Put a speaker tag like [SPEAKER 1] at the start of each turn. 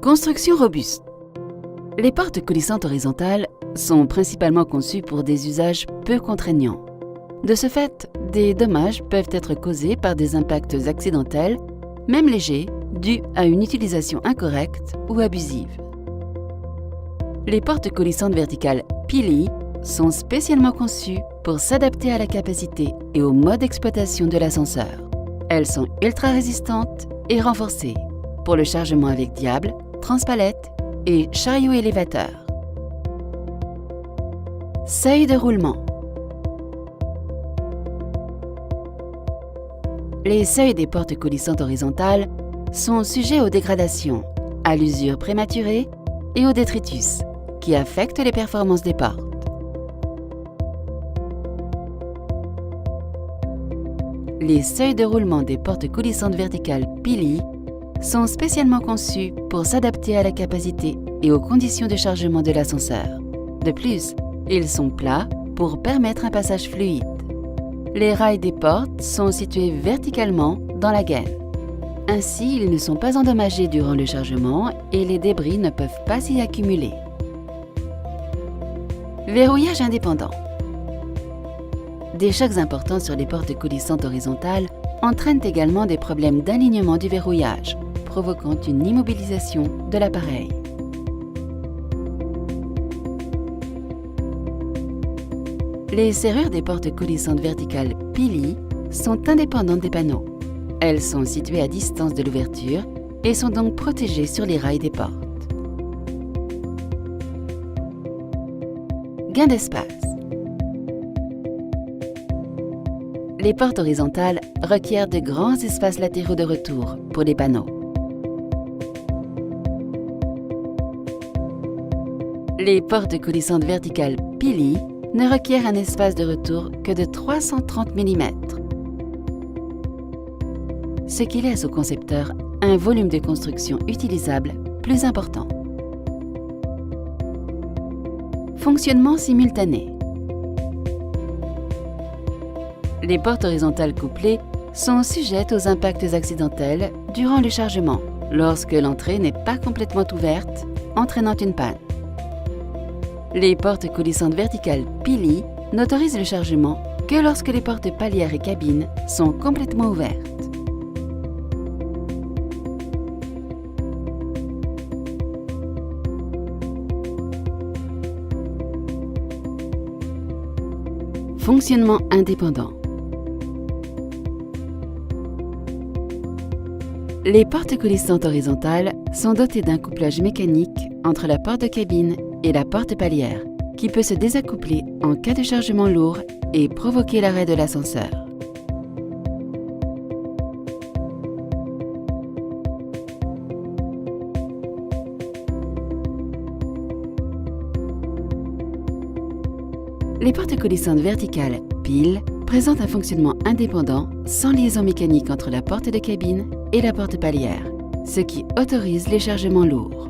[SPEAKER 1] Construction robuste. Les portes coulissantes horizontales sont principalement conçues pour des usages peu contraignants. De ce fait, des dommages peuvent être causés par des impacts accidentels, même légers, dus à une utilisation incorrecte ou abusive. Les portes coulissantes verticales Pili sont spécialement conçues pour s'adapter à la capacité et au mode d'exploitation de l'ascenseur. Elles sont ultra résistantes et renforcées pour le chargement avec diable, transpalette et chariot élévateur. Seuil de roulement. Les seuils des portes coulissantes horizontales sont sujets aux dégradations, à l'usure prématurée et au détritus, qui affectent les performances des portes. Les seuils de roulement des portes coulissantes verticales Pili sont spécialement conçus pour s'adapter à la capacité et aux conditions de chargement de l'ascenseur. De plus, ils sont plats pour permettre un passage fluide. Les rails des portes sont situés verticalement dans la gaine. Ainsi, ils ne sont pas endommagés durant le chargement et les débris ne peuvent pas s'y accumuler. Verrouillage indépendant. Des chocs importants sur les portes coulissantes horizontales entraînent également des problèmes d'alignement du verrouillage, provoquant une immobilisation de l'appareil. Les serrures des portes coulissantes verticales Pili sont indépendantes des panneaux. Elles sont situées à distance de l'ouverture et sont donc protégées sur les rails des portes. Gain d'espace. Les portes horizontales requièrent de grands espaces latéraux de retour pour les panneaux. Les portes coulissantes verticales Pili ne requièrent un espace de retour que de 330 mm, ce qui laisse au concepteur un volume de construction utilisable plus important. Fonctionnement simultané. Les portes horizontales couplées sont sujettes aux impacts accidentels durant le chargement, lorsque l'entrée n'est pas complètement ouverte, entraînant une panne. Les portes coulissantes verticales Pili n'autorisent le chargement que lorsque les portes palières et cabines sont complètement ouvertes. Fonctionnement indépendant. Les portes coulissantes horizontales sont dotées d'un couplage mécanique entre la porte de cabine et la porte palière, qui peut se désaccoupler en cas de chargement lourd et provoquer l'arrêt de l'ascenseur. Les portes coulissantes verticales Pili présentent un fonctionnement indépendant sans liaison mécanique entre la porte de cabine et la porte palière, ce qui autorise les chargements lourds.